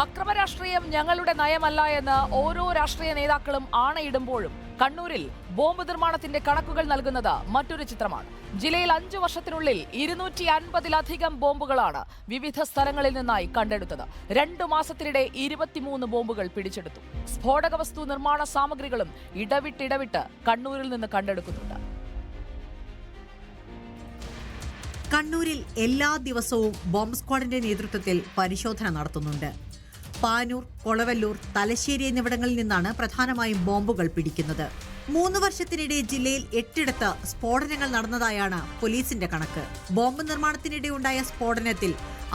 അക്രമരാഷ്ട്രീയം ഞങ്ങളുടെ നയമല്ല എന്ന് ഓരോ രാഷ്ട്രീയ നേതാക്കളും ആണയിടുമ്പോഴും കണ്ണൂരിൽ ബോംബ് നിർമ്മാണത്തിന്റെ കണക്കുകൾ നൽകുന്നത് മറ്റൊരു ചിത്രമാണ്. ജില്ലയിൽ 5 വർഷത്തിനുള്ളിൽ 250-ലധികം ബോംബുകളാണ് വിവിധ സ്ഥലങ്ങളിൽ നിന്നായി കണ്ടെടുത്തത്. 2 മാസത്തിനിടെ 23 ബോംബുകൾ പിടിച്ചെടുത്തു. സ്ഫോടക വസ്തു നിർമ്മാണ സാമഗ്രികളും ഇടവിട്ട് കണ്ണൂരിൽ നിന്ന് കണ്ടെടുക്കുന്നുണ്ട്. കണ്ണൂരിൽ എല്ലാ ദിവസവും ബോംബ് സ്ക്വാഡിന്റെ നേതൃത്വത്തിൽ പരിശോധന നടത്തുന്നുണ്ട്. പാനൂർ, കൊളവല്ലൂർ, തലശ്ശേരി എന്നിവിടങ്ങളിൽ നിന്നാണ് പ്രധാനമായും ബോംബുകൾ പിടിക്കുന്നത്. 3 വർഷത്തിനിടെ ജില്ലയിൽ 8 സ്ഫോടനങ്ങൾ നടന്നതായാണ് പോലീസിന്റെ കണക്ക്. ബോംബ് നിർമ്മാണത്തിനിടെ ഉണ്ടായ സ്ഫോടനത്തിൽ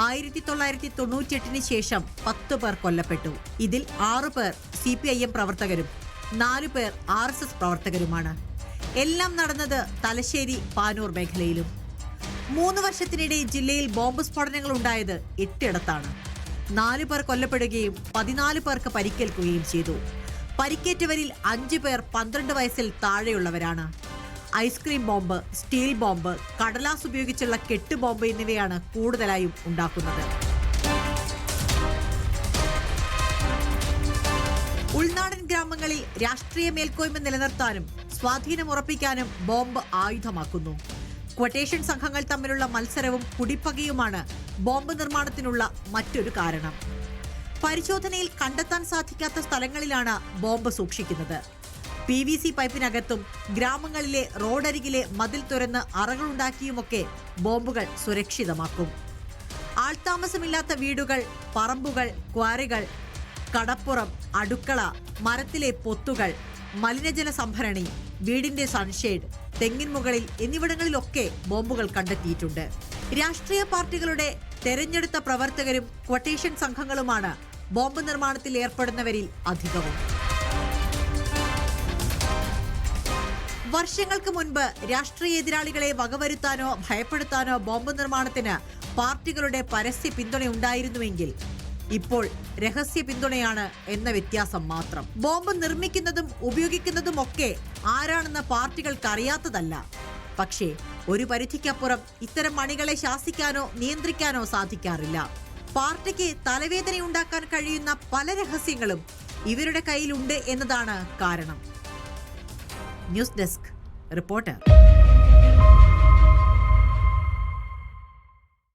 1998 ശേഷം 10 പേർ കൊല്ലപ്പെട്ടു. ഇതിൽ 6 പേർ CPIM പ്രവർത്തകരും 4 പേർ RSS പ്രവർത്തകരുമാണ്. എല്ലാം നടന്നത് തലശ്ശേരി, പാനൂർ മേഖലയിലും. 3 വർഷത്തിനിടെ ജില്ലയിൽ ബോംബ് സ്ഫോടനങ്ങൾ ഉണ്ടായത് 8 4 പേർ കൊല്ലപ്പെടുകയും 14 പേർക്ക് പരിക്കേൽക്കുകയും ചെയ്തു. പരിക്കേറ്റവരിൽ 5 പേർ 12 വയസ്സിൽ താഴെയുള്ളവരാണ്. ഐസ്ക്രീം ബോംബ്, സ്റ്റീൽ ബോംബ്, കടലാസ് ഉപയോഗിച്ചുള്ള കെട്ട് ബോംബ് എന്നിവയാണ് കൂടുതലായും ഉണ്ടാക്കുന്നത്. ഉൾനാടൻ ഗ്രാമങ്ങളിൽ രാഷ്ട്രീയ മേൽക്കോയ്മ നിലനിർത്താനും സ്വാധീനം ഉറപ്പിക്കാനും ബോംബ് ആയുധമാക്കുന്നു. ക്വട്ടേഷൻ സംഘങ്ങൾ തമ്മിലുള്ള മത്സരവും കുടിപ്പകയുമാണ് ബോംബ് നിർമ്മാണത്തിനുള്ള മറ്റൊരു കാരണം. പരിശോധനയിൽ കണ്ടെത്താൻ സാധിക്കാത്ത സ്ഥലങ്ങളിലാണ് ബോംബ് സൂക്ഷിക്കുന്നത്. PVC പൈപ്പിനകത്തും ഗ്രാമങ്ങളിലെ റോഡരികിലെ മതിൽ തുറന്ന് അറകളുണ്ടാക്കിയുമൊക്കെ ബോംബുകൾ സുരക്ഷിതമാക്കും. ആൾതാമസമില്ലാത്ത വീടുകൾ, പറമ്പുകൾ, ക്വാറികൾ, കടപ്പുറം, അടുക്കള, മരത്തിലെ പൊത്തുകൾ, മലിനജല സംഭരണി, വീടിന്റെ സൺഷെയ്ഡ്, തെങ്ങിൻ മുകളിൽ എന്നിവിടങ്ങളിലൊക്കെ ബോംബുകൾ കണ്ടെത്തിയിട്ടുണ്ട്. രാഷ്ട്രീയ പാർട്ടികളുടെ തെരഞ്ഞെടുത്ത പ്രവർത്തകരും ക്വട്ടേഷൻ സംഘങ്ങളുമാണ് ബോംബ് നിർമ്മാണത്തിൽ ഏർപ്പെടുന്നവരിൽ അധികവും. വർഷങ്ങൾക്ക് മുൻപ് രാഷ്ട്രീയ എതിരാളികളെ വകവരുത്താനോ ഭയപ്പെടുത്താനോ ബോംബ് നിർമ്മാണത്തിന് പാർട്ടികളുടെ പരസ്യ പിന്തുണ ഉണ്ടായിരുന്നുവെങ്കിൽ ഇപ്പോൾ രഹസ്യ പിന്തുണയാണ് എന്ന വ്യത്യാസം മാത്രം. ബോംബ് നിർമ്മിക്കുന്നതും ഉപയോഗിക്കുന്നതുമൊക്കെ ആരാണെന്ന് പാർട്ടികൾക്ക് അറിയാത്തതല്ല. പക്ഷേ ഒരു പരിധിക്കപ്പുറം ഇത്തരം അണികളെ ശാസിക്കാനോ നിയന്ത്രിക്കാനോ സാധിക്കാറില്ല. പാർട്ടിക്ക് തലവേദനയുണ്ടാക്കാൻ കഴിയുന്ന പല രഹസ്യങ്ങളും ഇവരുടെ കയ്യിലുണ്ട് എന്നതാണ് കാരണം. News desk reporter.